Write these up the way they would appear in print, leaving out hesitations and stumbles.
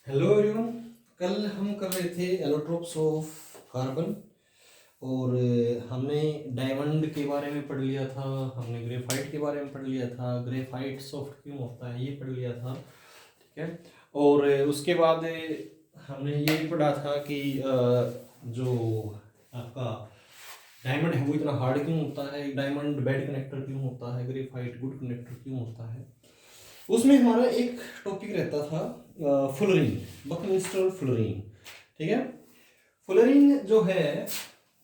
Hello everyone. कल हम कर रहे थे एलोट्रोप्स ऑफ कार्बन और हमने डायमंड के बारे में पढ़ लिया था। हमने ग्रेफाइट के बारे में पढ़ लिया था। ग्रेफाइट सॉफ्ट क्यों होता है ये पढ़ लिया था। ठीक है। और उसके बाद हमने ये भी पढ़ा था कि जो आपका डायमंड है वो इतना हार्ड क्यों होता है, डायमंड बैड कनेक्टर क्यों होता है, ग्रेफाइट गुड कनेक्टर क्यों होता है। उसमें हमारा एक टॉपिक रहता था फुलरिंग, बकमिंस्टर फुलरिंग। ठीक है। फुलरिंग जो है,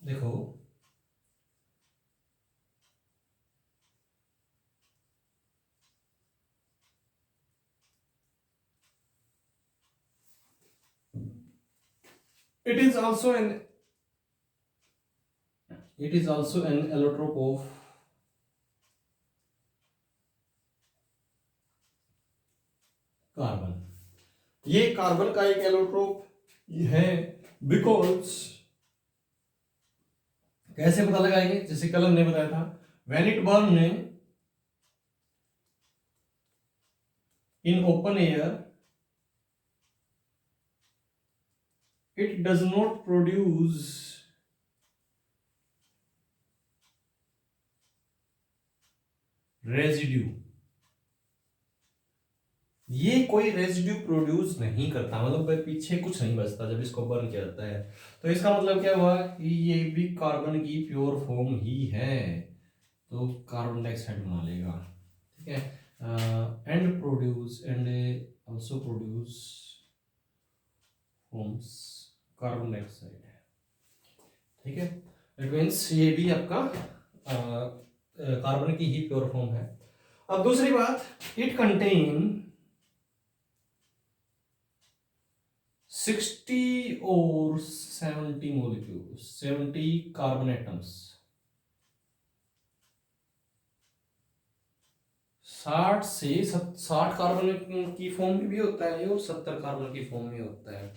देखो it is also an it is also an allotrope of carbon. ये कार्बन का एक एलोट्रोप है। बिकॉज कैसे पता लगाएंगे, जैसे कल हमने बताया था, when it burn in open air it does not produce residue। ये कोई रेजिड्यू प्रोड्यूस नहीं करता, मतलब पीछे कुछ नहीं बचता जब इसको बर्न किया जाता है। तो इसका मतलब क्या हुआ कि ये भी कार्बन की प्योर फॉर्म ही है, तो कार्बन डाइऑक्साइड बना लेगा। ठीक है। And also produce forms carbon dioxide. ठीक है। इट मीन्स ये भी आपका कार्बन की ही प्योर फॉर्म है। अब दूसरी बात, इट कंटेन 60 और 70 molecules, 70 कार्बन एटम्स। 60 कार्बन की फॉर्म में भी होता है और 70 कार्बन की फॉर्म में होता है।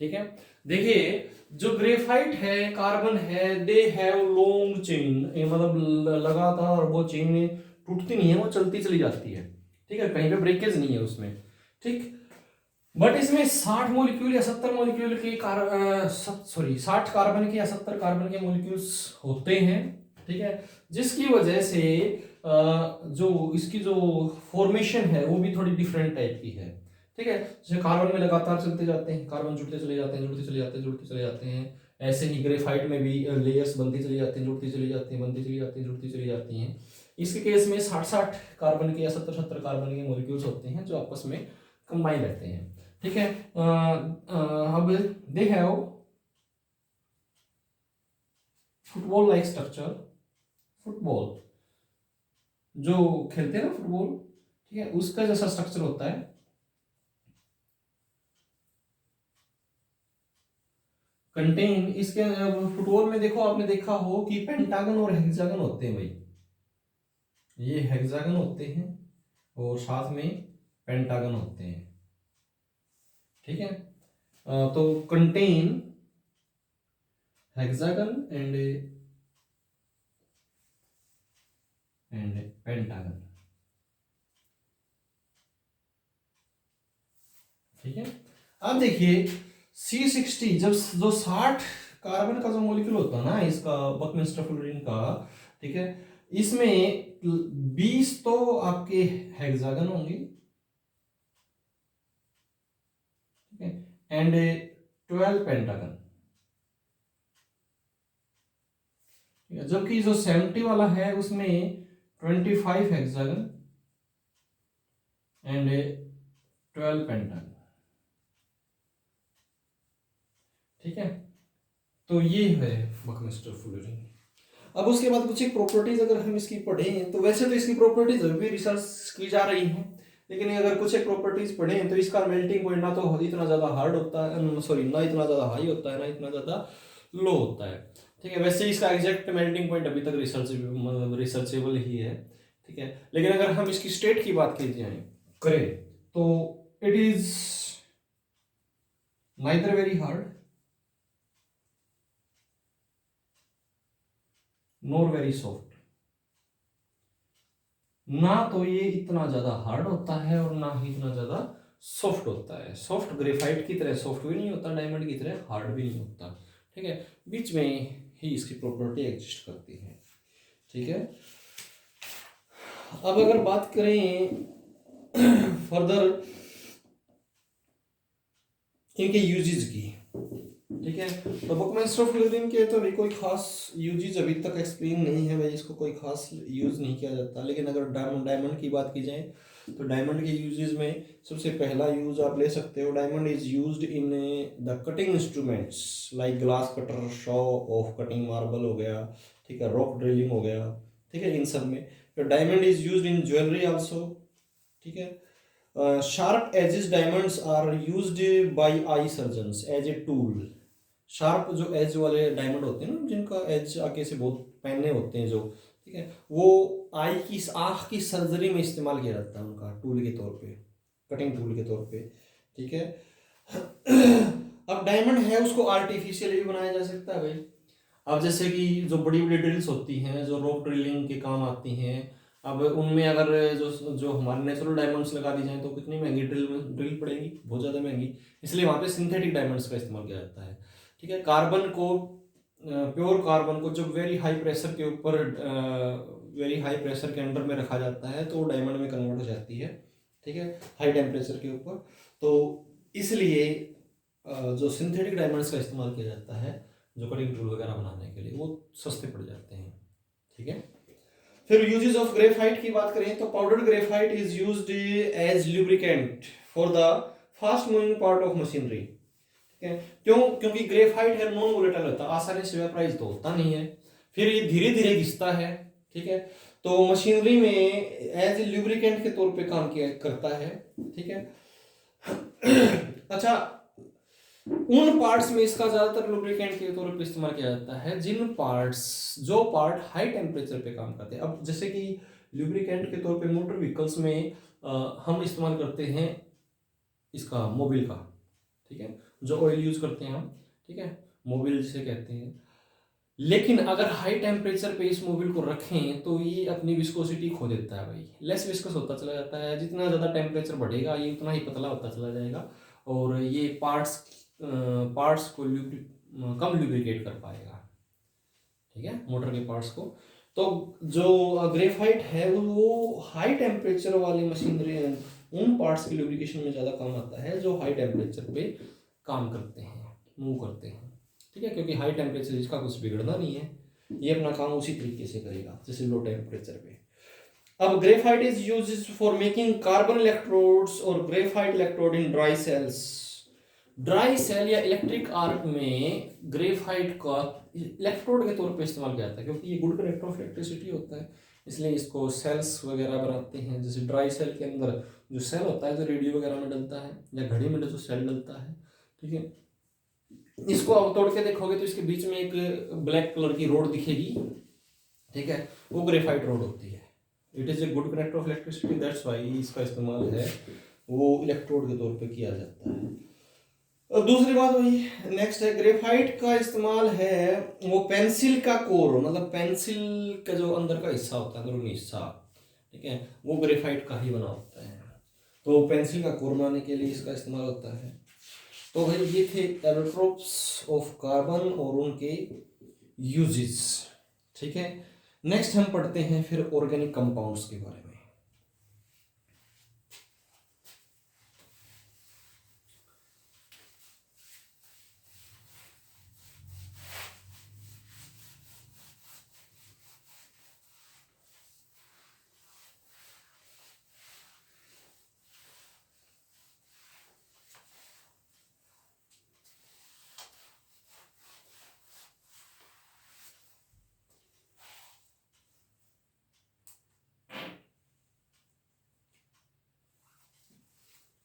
ठीक है। देखिए, जो ग्रेफाइट है, कार्बन है, दे हैव लॉन्ग चेन, मतलब लगातार वो चेन टूटती नहीं है, वो चलती चली जाती है। ठीक है, कहीं पे ब्रेकेज नहीं है उसमें। ठीक। बट इसमें 60 मॉलिक्यूल या 70 मॉलिक्यूल के 60 कार्बन के या 70 कार्बन के मॉलिक्यूल्स होते हैं। ठीक है। जिसकी वजह से जो इसकी जो फॉर्मेशन है वो भी थोड़ी डिफरेंट टाइप की है। ठीक है। जैसे कार्बन में लगातार चलते जाते हैं, कार्बन जुड़ते चले जाते हैं, जुड़ते चले जाते हैं, जुड़ते चले जाते हैं। ऐसे ही ग्रेफाइट में भी लेयर्स बनती चली जाती हैं, जुड़ती चली जाती हैं, बनती चली जाती हैं, जुड़ती चली जाती हैं। इसके केस में 60 कार्बन के या 70 कार्बन के मॉलिक्यूल्स होते हैं जो आपस में कंबाइन रहते हैं। ठीक है। अब they have football like structure. Football जो खेलते हैं ना, फुटबॉल, ठीक है, उसका जैसा स्ट्रक्चर होता है। कंटेन इसके फुटबॉल में देखो, आपने देखा हो कि पेंटागन और हेक्सागन होते हैं भाई। ये हेक्सागन होते हैं और साथ में पेंटागन होते हैं। ठीक है। तो कंटेन हेक्सागन एंड पेंटागन। ठीक है। अब देखिए, C60 जब जो 60 कार्बन का जो मॉलिक्यूल होता है ना इसका, बकमिंस्टर फ्लोरीन का, ठीक है, इसमें 20 तो आपके हेक्सागन होंगे, ठीक है, एंड 12 पेंटागन। जबकि जो 70 वाला है उसमें 25 हेक्सागन एंड 12 पेंटागन। ठीक है। तो ये है बकमिंस्टर फ्लोरीन। अब उसके बाद कुछ एक प्रॉपर्टीज अगर हम इसकी पढ़ें, तो वैसे तो इसकी प्रॉपर्टीज अभी भी रिसर्च की जा रही हैं, लेकिन अगर कुछ एक प्रॉपर्टीज पढ़ें तो इसका मेल्टिंग पॉइंट ना तो इतना ज़्यादा हार्ड होता है, सॉरी, ना इतना ज़्यादा हाई होता है, ना इतना ज़्यादा लो होता है। ठीक है। वैसे इसका एग्जैक्ट मेल्टिंग पॉइंट अभी तक रिसर्चेबल ही है। ठीक है। लेकिन अगर हम इसकी स्टेट की बात की जाए करें तो it is neither very hard nor very soft. ना तो ये इतना ज्यादा हार्ड होता है और ना ही इतना ज्यादा सॉफ्ट होता है। सॉफ्ट ग्रेफाइट की तरह सॉफ्ट भी नहीं होता, डायमंड की तरह हार्ड भी नहीं होता। ठीक है, बीच में ही इसकी प्रॉपर्टी एग्जिस्ट करती है। ठीक है, अब अगर बात करें फर्दर इनके यूजेस की, ठीक है, तो बुकमास्टर ऑफ क्लोथिंग के तो भाई कोई खास यूजेस अभी तक एक्सप्लेन नहीं है भाई, इसको कोई खास यूज नहीं किया जाता। लेकिन अगर डायमंड की बात की जाए तो डायमंड के यूजेस में सबसे पहला यूज आप ले सकते हो, diamond is used in the cutting instruments like glass cutter, Shaw of cutting marble हो गया, ठीक है, रॉक ड्रिलिंग हो गया, ठीक है, इन सब में। Diamond is used in jewellery also, ठीक है। Sharp edges diamonds are used by eye surgeons as a tool. Sharp जो एज वाले डायमंड होते हैं ना, जिनका एज आगे से बहुत पैने होते हैं जो, ठीक है, वो आई की आँख की सर्जरी में इस्तेमाल किया जाता है उनका टूल के तौर पे, कटिंग टूल के तौर पे। ठीक है, अब डायमंड है उसको आर्टिफिशियली भी बनाया जा सकता है भाई। अब जैसे कि जो बड़ी बड़ी ड्रिल्स होती हैं जो रॉक ड्रिलिंग के काम आती हैं, अब उनमें अगर जो जो हमारे नेचुरल डायमंड्स लगा दी जाएं तो कितनी महंगी ड्रिल पड़ेगी, बहुत ज़्यादा महंगी। इसलिए वहाँ पे सिंथेटिक डायमंड्स का इस्तेमाल किया जाता है। ठीक है, कार्बन को, प्योर कार्बन को जब वेरी हाई प्रेशर के ऊपर, वेरी हाई प्रेशर के अंडर में रखा जाता है तो डायमंड में कन्वर्ट हो जाती है। ठीक है, हाई टेम्परेचर के ऊपर। तो इसलिए जो सिंथेटिक डायमंड्स का इस्तेमाल किया जाता है जो कटिंग टूल वगैरह बनाने के लिए, वो सस्ते पड़ जाते हैं। ठीक है, फिर यूजेस ऑफ ग्रेफाइट की बात करें तो powdered graphite is used as lubricant for the fast moving part of machinery. ठीक है, क्यों? क्योंकि ग्रेफाइट है नॉन वोलेटाइल होता है, आसानी से वेपराइज तो होता नहीं है, फिर ये धीरे धीरे घिसता है। ठीक है, तो मशीनरी में एज ल्यूब्रिकेंट के तौर पे काम किया करता है। ठीक है, अच्छा, उन पार्ट्स में इसका ज्यादातर लुब्रिकेंट के तौर पे इस्तेमाल किया जाता है जिन पार्ट्स, जो पार्ट हाई टेम्परेचर पे काम करते हैं। अब जैसे कि लुब्रिकेंट के तौर पे मोटर व्हीकल्स में हम इस्तेमाल करते हैं इसका, मोबिल का। ठीक है, जो ऑयल यूज करते हैं हम, ठीक है, मोबिल जिसे कहते हैं। लेकिन अगर हाई टेम्परेचर पे इस मोबिल को रखें तो ये अपनी विस्कोसिटी खो देता है भाई, लेस विस्कस होता चला जाता है। जितना ज़्यादा टेम्परेचर बढ़ेगा ये उतना ही पतला होता चला जाएगा, और ये पार्ट्स को कम ल्यूब्रिकेट कर पाएगा। ठीक है, मोटर के पार्ट्स को। तो जो ग्रेफाइट है वो हाई टेम्परेचर वाली मशीनरी, उन पार्ट्स की ल्यूब्रिकेशन में ज़्यादा काम आता है जो हाई टेम्परेचर पे काम करते हैं, मूव करते हैं। ठीक है, क्योंकि हाई टेम्परेचर इसका कुछ बिगड़ना नहीं है, ये अपना काम उसी तरीके से करेगा जैसे लो टेम्परेचर पे। अब graphite is used for making carbon electrodes और graphite electrode in dry cells. Dry cell या इलेक्ट्रिक आर्क में ग्रेफाइट का इलेक्ट्रोड के तौर पे इस्तेमाल किया जाता है, क्योंकि ये गुड कंडक्टर ऑफ इलेक्ट्रिसिटी होता है, इसलिए इसको सेल्स वगैरह बनाते हैं। जैसे ड्राई सेल के अंदर जो सेल होता है जो रेडियो वगैरह में डलता है, या घड़ी में जो सेल डलता है, ठीक है, इसको आप तोड़ के देखोगे तो इसके बीच में एक ब्लैक कलर की रोड दिखेगी। ठीक है, वो ग्रेफाइट रोड होती है। It is a good conductor of electricity, that's why इसका इस्तेमाल है वो इलेक्ट्रोड के तौर पे किया जाता है। और दूसरी बात वही नेक्स्ट है, ग्रेफाइट का इस्तेमाल है वो पेंसिल का कोर, मतलब पेंसिल का जो अंदर का हिस्सा होता है, अंदरूनी हिस्सा, ठीक है, वो ग्रेफाइट का ही बना होता है। तो पेंसिल का कोर बनाने के लिए इसका इस्तेमाल होता है। तो भाई ये थे एलोट्रोप्स ऑफ कार्बन और उनके यूजेस। ठीक है, नेक्स्ट हम पढ़ते हैं फिर ऑर्गेनिक कंपाउंड्स के बारे में।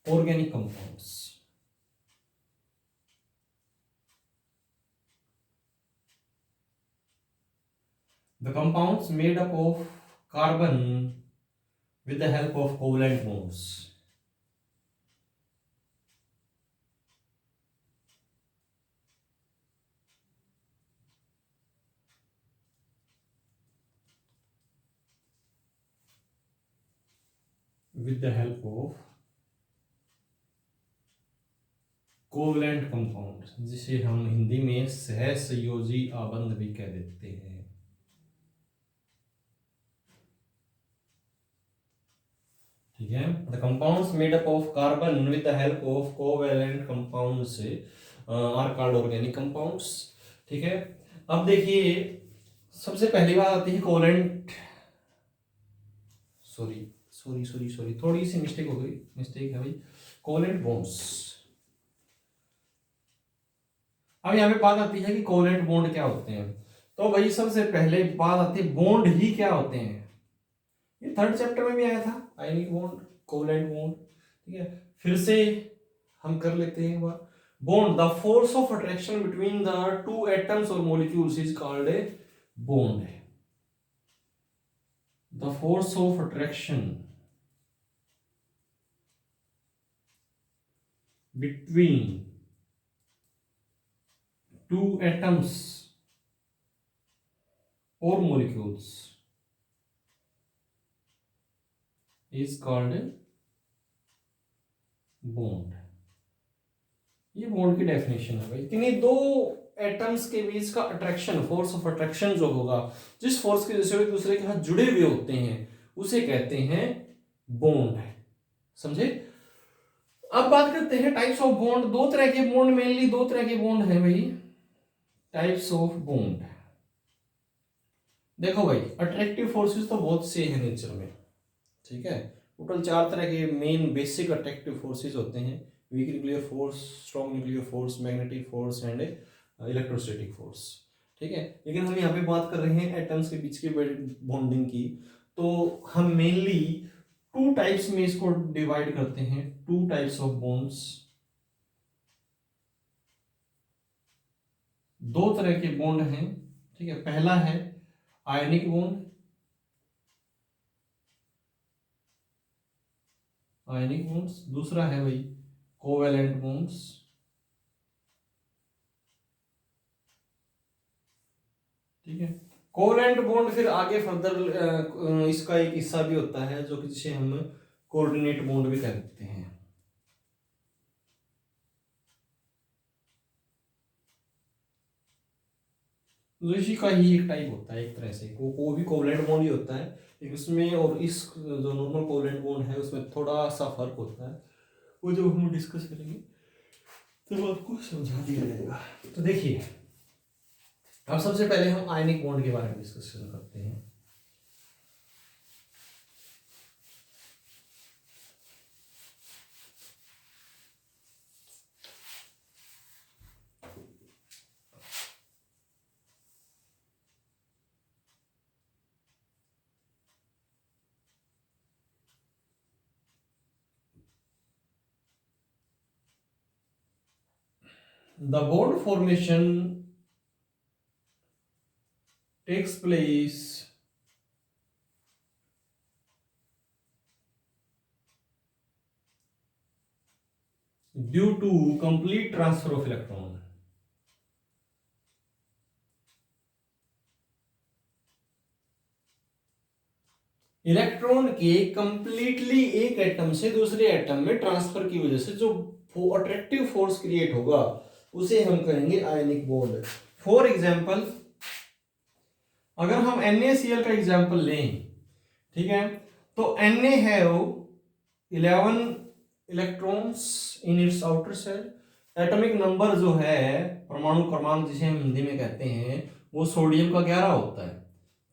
Organic compounds. The compounds made up of carbon with the help of covalent bonds. With the help of covalent compound, जिसे हम हिंदी में सहसंयोजी आबंध भी कह देते हैं। ठीक है, the compounds made up of carbon with the help of covalent compounds are called organic compounds. ठीक है, अब देखिए सबसे पहली बात आती है कोवैलेंट, सॉरी थोड़ी सी मिस्टेक हो गई, मिस्टेक है भाई, कोवैलेंट बॉन्ड्स। अब यहाँ पे बात आती है कि कोवैलेंट बॉन्ड क्या होते हैं। तो भाई सबसे पहले बात आती है बॉन्ड ही क्या होते हैं। ये थर्ड चैप्टर में भी आया था, आयनिक बॉन्ड, कोवैलेंट बॉन्ड। ठीक है, फिर से हम कर लेते हैं एक बार। Bond, the force of attraction between the two atoms और molecules is called a bond. The force of attraction between two atoms or molecules is called bond। ये बॉन्ड की डेफिनेशन है भाई, किन्हीं दो एटम्स के बीच का अट्रैक्शन, फोर्स ऑफ अट्रैक्शन जो होगा, जिस फोर्स की वजह से एक दूसरे के साथ जुड़े हुए होते हैं, उसे कहते हैं बॉन्ड। समझे? अब बात करते हैं टाइप्स ऑफ बॉन्ड। दो तरह के बॉन्ड, मेनली दो तरह के बॉन्ड है भाई, टाइप्स ऑफ बॉन्ड। देखो भाई, अट्रैक्टिव फोर्सेस तो बहुत से हैं नेचर में। ठीक है, टोटल 4 तरह के मेन बेसिक अट्रैक्टिव फोर्सेस होते हैं, weak nuclear force, strong nuclear force, magnetic force and electrostatic force. ठीक है, लेकिन हम यहाँ पे बात कर रहे हैं एटम्स के बीच की बॉन्डिंग की, तो हम मेनली 2 टाइप्स में इसको डिवाइड करते हैं, 2 टाइप्स ऑफ बॉन्ड्स। 2 तरह के बॉन्ड हैं। ठीक है, पहला है आयनिक बॉन्ड, आयनिक बॉन्ड्स। दूसरा है भाई कोवैलेंट बॉन्ड्स। ठीक है, कोवैलेंट बॉन्ड फिर आगे फर्दर इसका एक हिस्सा भी होता है जो कि जिसे हम कोऑर्डिनेट बॉन्ड भी कह देते हैं। तो इसी का ही एक टाइप होता है एक तरह से, वो भी कोवैलेंट बॉन्ड ही होता है, लेकिन उसमें और इस जो नॉर्मल कोवैलेंट बॉन्ड है उसमें थोड़ा सा फर्क होता है, वो जब हम डिस्कस करेंगे तो आपको समझा दिया जाएगा। तो देखिए, अब सबसे पहले हम आयनिक बॉन्ड के बारे में डिस्कशन करते हैं। The bond formation takes place due to complete transfer of electron। Electron के कंप्लीटली एक एटम से दूसरे एटम में ट्रांसफर की वजह से जो अट्रैक्टिव फोर्स क्रिएट होगा उसे हम कहेंगे आयनिक बॉन्ड। फॉर एग्जांपल, अगर हम NaCl का एग्जांपल लें, ठीक है, तो Na have 11 electrons in its outer shell. Atomic number जो है, परमाणु क्रमांक जिसे हम हिंदी में कहते हैं, वो सोडियम का 11 होता है।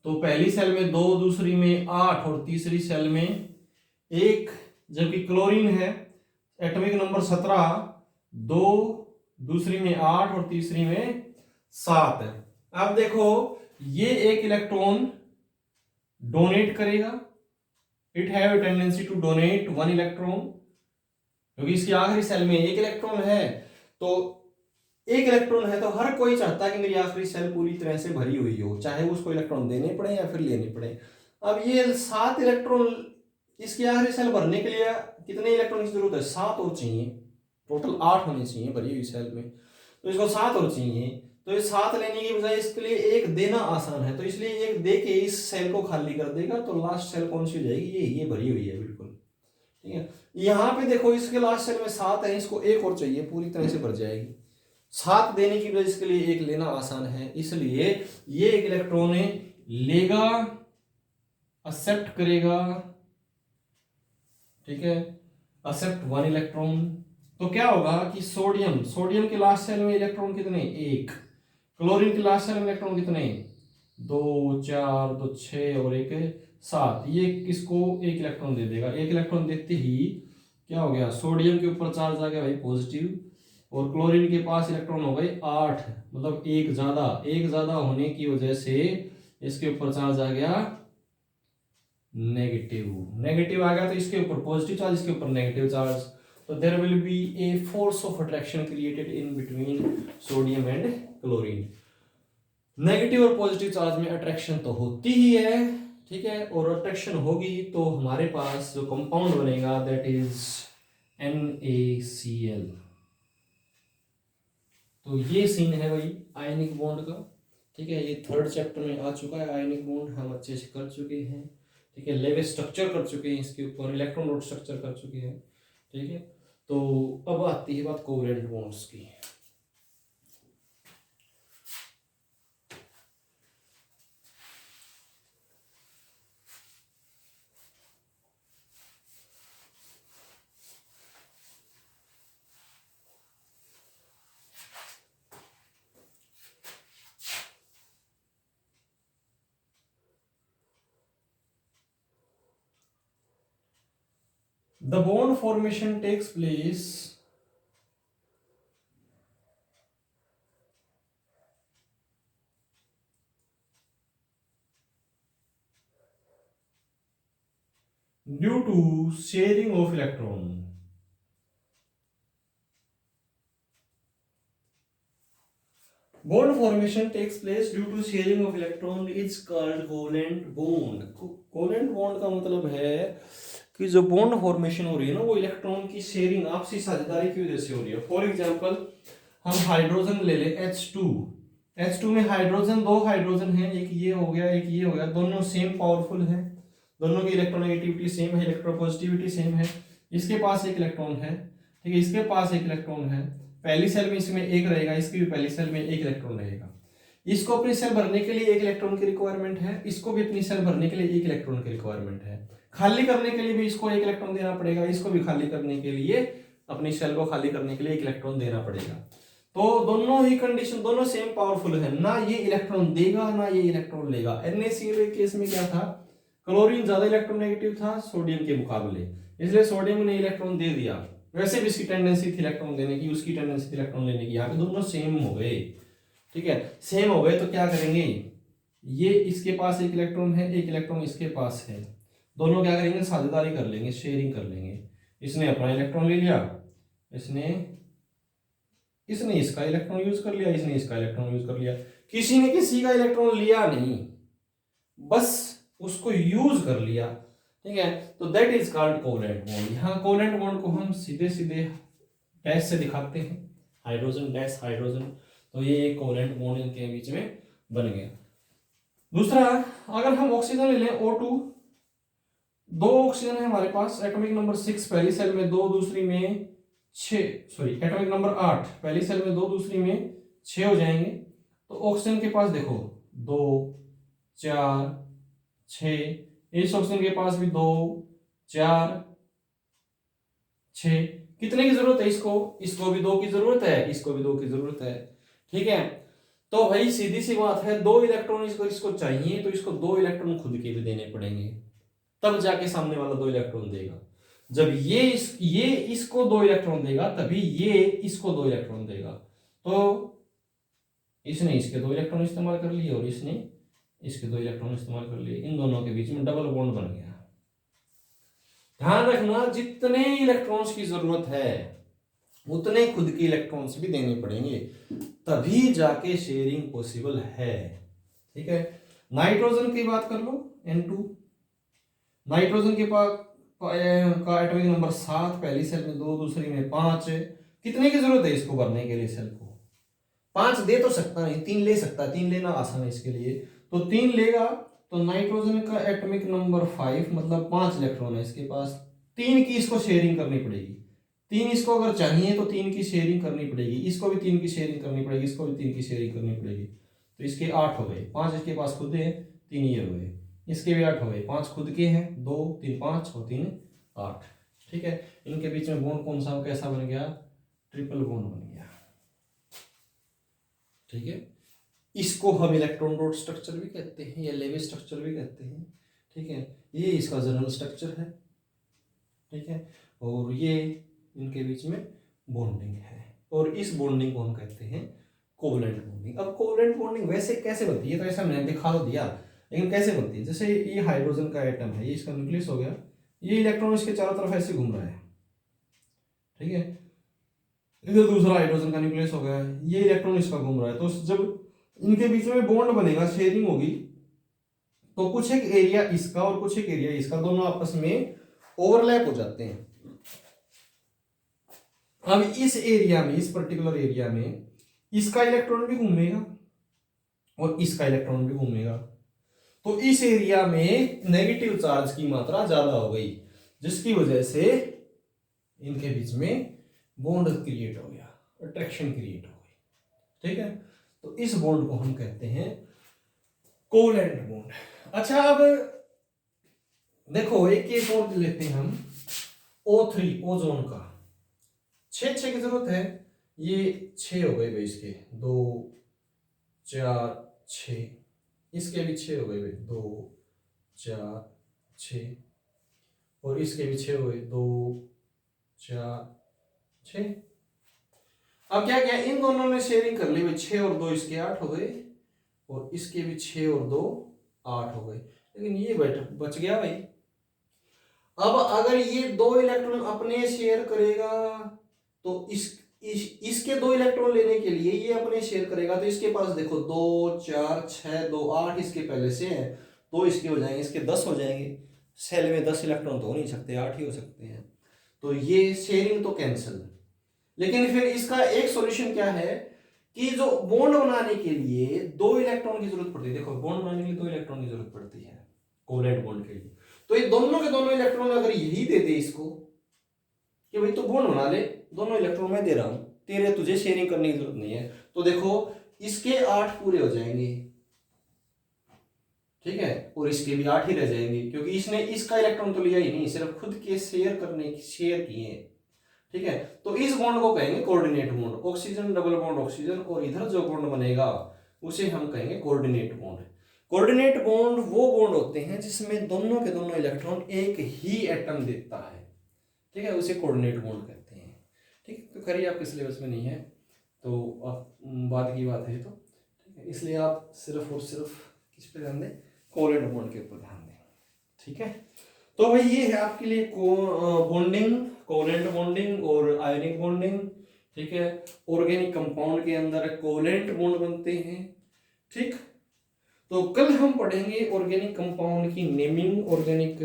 तो पहली सेल में 2, दूसरी में 8 और तीसरी सेल में 1। जबकि क्लोरीन है एटॉमिक नंबर 17, 2, दूसरी में 8 और तीसरी में 7 है। अब देखो, ये एक इलेक्ट्रॉन डोनेट करेगा, it have a tendency to donate 1 electron, क्योंकि इसकी आखिरी सेल में 1 इलेक्ट्रॉन है। तो 1 इलेक्ट्रॉन है तो हर कोई चाहता है कि मेरी आखिरी सेल पूरी तरह से भरी हुई हो, चाहे उसको इलेक्ट्रॉन देने पड़े या फिर लेने पड़े। अब ये 7 इलेक्ट्रॉन, इसकी आखिरी सेल भरने के लिए कितने इलेक्ट्रॉन की जरूरत है? 7 और चाहिए, टोटल 8 होने चाहिए भरी हुई सेल में, तो इसको 7 और चाहिए। तो ये 7 लेने की बजाय इसके लिए 1 देना आसान है, तो इसलिए 1 दे के इस सेल को खाली कर देगा, तो लास्ट सेल कौन सी हो जाएगी? ये भरी हुई है बिल्कुल। ठीक है। यहाँ पे देखो इसके लास्ट सेल में 7 है, इसको एक और चाहिए, पूरी तरह से भर जाएगी। 7 देने की वजह इसके लिए एक लेना आसान है, इसलिए ये एक इलेक्ट्रॉन लेगा, एक्सेप्ट करेगा, ठीक है, एक्सेप्ट 1 इलेक्ट्रॉन। तो क्या होगा कि सोडियम के लास्ट सेल में इलेक्ट्रॉन कितने, 1। क्लोरीन के लास्ट सेल में इलेक्ट्रॉन कितने, 2 4 2 6 और 1 7। ये किसको एक इलेक्ट्रॉन दे देगा, एक इलेक्ट्रॉन देते ही क्या हो गया, सोडियम के ऊपर चार्ज आ गया भाई पॉजिटिव, और क्लोरीन के पास इलेक्ट्रॉन हो गए 8, मतलब एक ज्यादा होने की वजह से इसके ऊपर चार्ज आ गया नेगेटिव आ गया, तो इसके ऊपर पॉजिटिव चार्ज, इसके ऊपर नेगेटिव चार्ज। तो there will be a force of attraction created in between sodium and chlorine. Negative और पॉजिटिव चार्ज में अट्रैक्शन तो होती ही है, ठीक है, और अट्रैक्शन होगी तो हमारे पास जो कंपाउंड बनेगा दैट इज NaCl। तो ये सीन है भाई आयनिक बॉन्ड का, ठीक है। ये 3rd चैप्टर में आ चुका है, आयनिक बॉन्ड हम अच्छे से कर चुके हैं, ठीक है। लेवल स्ट्रक्चर कर चुके हैं, इसके ऊपर इलेक्ट्रॉन रोड स्ट्रक्चर कर चुके हैं, ठीक है। तो अब आती है बात कोवेलेंट बॉन्ड्स की। The bond formation takes place due to sharing of electron. Bond formation takes place due to sharing of electron is called covalent bond. Covalent bond का मतलब है कि जो बॉन्ड फॉर्मेशन हो रही है ना वो इलेक्ट्रॉन की शेयरिंग, आपसी साझेदारी की वजह से हो रही है। फॉर एग्जांपल हम हाइड्रोजन ले ले H2 में हाइड्रोजन, 2 हाइड्रोजन है, एक ये हो गया एक ये हो गया, दोनों सेम पावरफुल है, दोनों की इलेक्ट्रोनेगेटिविटी सेम है, इलेक्ट्रोपॉजिटिविटी सेम है। इसके पास एक इलेक्ट्रॉन है, ठीक है, इसके पास एक इलेक्ट्रॉन है, पहली सेल में इसमें एक रहेगा, इसकी भी पहली सेल में एक इलेक्ट्रॉन रहेगा। इसको अपनी सेल भरने के लिए एक इलेक्ट्रॉन की रिक्वायरमेंट है, इसको भी अपनी सेल भरने के लिए एक इलेक्ट्रॉन की रिक्वायरमेंट है। खाली करने के लिए भी इसको एक इलेक्ट्रॉन देना पड़ेगा, इसको भी खाली करने के लिए, अपनी सेल को खाली करने के लिए एक इलेक्ट्रॉन देना पड़ेगा। तो दोनों ही कंडीशन, दोनों सेम पावरफुल है, ना ये इलेक्ट्रॉन देगा ना ये इलेक्ट्रॉन लेगा। NaCl के केस में क्या था, क्लोरीन ज्यादा इलेक्ट्रॉन नेगेटिव था सोडियम के मुकाबले, इसलिए सोडियम ने इलेक्ट्रॉन दे दिया। वैसे भी इसकी टेंडेंसी थी इलेक्ट्रॉन देने की, उसकी टेंडेंसी थी इलेक्ट्रॉन लेने की, यहाँ पे दोनों सेम हो गए, ठीक है। सेम हो गए तो क्या करेंगे, ये इसके पास एक इलेक्ट्रॉन है, एक इलेक्ट्रॉन इसके पास है, दोनों क्या करेंगे, साझेदारी कर लेंगे, शेयरिंग कर लेंगे। इसने अपना इलेक्ट्रॉन ले लिया, इसने इसका इलेक्ट्रॉन यूज कर लिया, इसने इसका इलेक्ट्रॉन यूज कर लिया, किसी ने किसी का इलेक्ट्रॉन लिया नहीं, बस उसको यूज कर लिया, ठीक है। तो that is called covalent bond. यहाँ कोवेलेंट बॉन्ड को हम सीधे सीधे डैश से दिखाते हैं, हाइड्रोजन डैश हाइड्रोजन, तो ये एक कोवेलेंट बॉन्ड इनके बीच में बन गया। दूसरा, अगर हम ऑक्सीजन ले लें O2, 2 ऑक्सीजन है हमारे पास, एटॉमिक नंबर 6 पहली सेल में 2, दूसरी में 6, सॉरी एटॉमिक नंबर 8 पहली सेल में 2, दूसरी में 6 हो जाएंगे। तो ऑक्सीजन के पास देखो 2 4 6, इस ऑक्सीजन के पास भी 2 4 6, कितने की जरूरत है इसको भी 2 की जरूरत है, इसको भी 2 की जरूरत है, ठीक है। तो भाई सीधी सी बात है, 2 इलेक्ट्रॉन इसको चाहिए, तो इसको 2 इलेक्ट्रॉन खुद के भी देने पड़ेंगे, तब जाके सामने वाला 2 इलेक्ट्रॉन देगा। जब ये इसको 2 इलेक्ट्रॉन देगा तभी ये इसको 2 इलेक्ट्रॉन देगा। तो इसने इसके 2 इलेक्ट्रॉन इस्तेमाल कर लिए और इसने इसके 2 इलेक्ट्रॉन इस्तेमाल कर लिए, इन दोनों के बीच में डबल बॉन्ड बन गया। ध्यान रखना, जितने इलेक्ट्रॉन्स की जरूरत है उतने खुद के इलेक्ट्रॉन्स भी देने पड़ेंगे, तभी जाके शेयरिंग पॉसिबल है, ठीक है। नाइट्रोजन की बात कर लो, N2, नाइट्रोजन के पास का एटॉमिक नंबर 7 पहली सेल में 2, दूसरी में 5, कितने की जरूरत है इसको भरने के लिए, सेल को 5 दे तो सकता नहीं, 3 ले सकता है, 3 लेना आसान है इसके लिए, तो 3 लेगा। तो नाइट्रोजन का एटॉमिक नंबर 5 मतलब 5 इलेक्ट्रॉन है इसके पास, 3 की इसको शेयरिंग करनी पड़ेगी, 3 इसको अगर चाहिए तो 3 की शेयरिंग करनी पड़ेगी, इसको भी 3 की शेयरिंग करनी पड़ेगी, इसको भी 3 की शेयरिंग करनी पड़ेगी। तो इसके 8 हो गए, 5 इसके पास खुद है, 3 ये हो गए, इसके भी 8 हो गए, 5 खुद के हैं, 2 3 5 और 3 8। ठीक है, इनके बीच में बॉन्ड कौन सा कैसा बन गया, ट्रिपल बॉन्ड बन गया। ठीक है, इसको हम इलेक्ट्रॉन डॉट स्ट्रक्चर भी कहते हैं या लेवी स्ट्रक्चर भी कहते हैं। ठीक है, ये इसका जनरल स्ट्रक्चर है। ठीक है, और ये इनके बीच में बॉन्डिंग है, और इस बॉन्डिंग को हम कहते हैं कोवलेंट बॉन्डिंग। अब कोवलेंट बॉन्डिंग वैसे कैसे बनती है, तो ऐसा मैंने दिखा तो दिया, लेकिन कैसे बनती है, जैसे ये हाइड्रोजन का एटम है, ये इसका न्यूक्लियस हो गया, ये इलेक्ट्रॉन इसके चारों तरफ ऐसे घूम रहा है। ठीक है, इधर दूसरा हाइड्रोजन का न्यूक्लियस हो गया, ये इलेक्ट्रॉन इसका घूम रहा है। तो जब इनके बीच में बॉन्ड बनेगा, शेयरिंग होगी, तो कुछ एक एरिया इसका और कुछ एक एरिया इसका, दोनों आपस में ओवरलैप हो जाते हैं। अब इस एरिया में, इस पर्टिकुलर एरिया में इसका इलेक्ट्रॉन भी घूमेगा और इसका इलेक्ट्रॉन भी घूमेगा, तो इस एरिया में नेगेटिव चार्ज की मात्रा ज्यादा हो गई, जिसकी वजह से इनके बीच में बॉन्ड क्रिएट हो गया, अट्रैक्शन क्रिएट हो गई। ठीक है, तो इस बॉन्ड को हम कहते हैं कोवलेंट बॉन्ड। अच्छा, अब देखो एक केस और लेते हैं हम, O3 ओजोन का, 6 की जरूरत है, ये 6 हो गए भाई, इसके 2 4 6, इसके भी 6 हो गए भाई, 2 4 6, और इसके भी 6 हो गए, 2 4 6। अब क्या क्या, इन दोनों ने शेयरिंग कर ली भाई, 6 और 2 इसके 8 हो गए, और इसके भी 6 और 2 8 हो गए, लेकिन ये बच गया भाई। अब अगर ये 2 इलेक्ट्रॉन अपने शेयर करेगा, तो इसके 2 इलेक्ट्रॉन लेने के लिए ये अपने शेयर करेगा, तो इसके पास देखो 2 4 6 2 8 इसके पहले से है, 2 इसके हो जाएंगे, इसके 10 हो जाएंगे। सेल में 10 इलेक्ट्रॉन तो हो नहीं सकते, 8 ही हो सकते हैं, तो ये शेयरिंग तो कैंसिल। लेकिन फिर इसका एक सॉल्यूशन क्या है कि जो बॉन्ड बनाने के लिए 2 इलेक्ट्रॉन की जरूरत पड़ती है, देखो बॉन्ड बनाने के लिए 2 इलेक्ट्रॉन की जरूरत पड़ती है कोवलेंट बॉन्ड के लिए, तो ये दोनों के दोनों इलेक्ट्रॉन अगर यही दे दे इसको कि भाई तो बॉन्ड बना ले, दोनों इलेक्ट्रॉन मैं दे रहा हूं, तेरे तुझे शेयरिंग करने की जरूरत नहीं है, तो देखो इसके 8 पूरे हो जाएंगे। ठीक है, और इसके भी 8 ही रह जाएंगे, क्योंकि इसने इसका इलेक्ट्रॉन तो लिया ही नहीं, सिर्फ खुद के शेयर किए। ठीक है, तो इस बॉन्ड को कहेंगे coordinate bond, oxygen double bond oxygen, और इधर जो बॉन्ड बनेगा उसे हम कहेंगे कोऑर्डिनेट बॉन्ड। कोऑर्डिनेट बॉन्ड वो बॉन्ड होते हैं जिसमें दोनों के दोनों इलेक्ट्रॉन एक ही एटम देता है। ठीक है, उसे कोऑर्डिनेट बॉन्ड कहते हैं। ठीक है, तो करिए आपके सिलेबस में नहीं है तो आप बाद की बात है, तो ठीक है, इसलिए आप सिर्फ और सिर्फ किस पे ध्यान दें, कोवलेंट बॉन्ड के ऊपर ध्यान दें। ठीक है, तो भाई ये है आपके लिए बॉन्डिंग, कोवलेंट बॉन्डिंग और आयनिक बॉन्डिंग। ठीक है, ऑर्गेनिक कंपाउंड के अंदर कोवलेंट बॉन्ड बनते हैं। ठीक, तो कल हम पढ़ेंगे ऑर्गेनिक कंपाउंड की नेमिंग, ऑर्गेनिक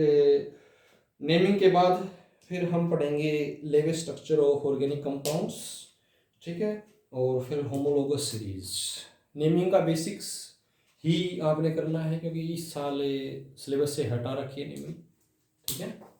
नेमिंग के बाद फिर हम पढ़ेंगे लेवे स्ट्रक्चर ऑफ ऑर्गेनिक कंपाउंड्स। ठीक है, और फिर होमोलोगस सीरीज। नेमिंग का बेसिक्स ही आपने करना है, क्योंकि इस साल सिलेबस से हटा रखी है नेमिंग। ठीक है।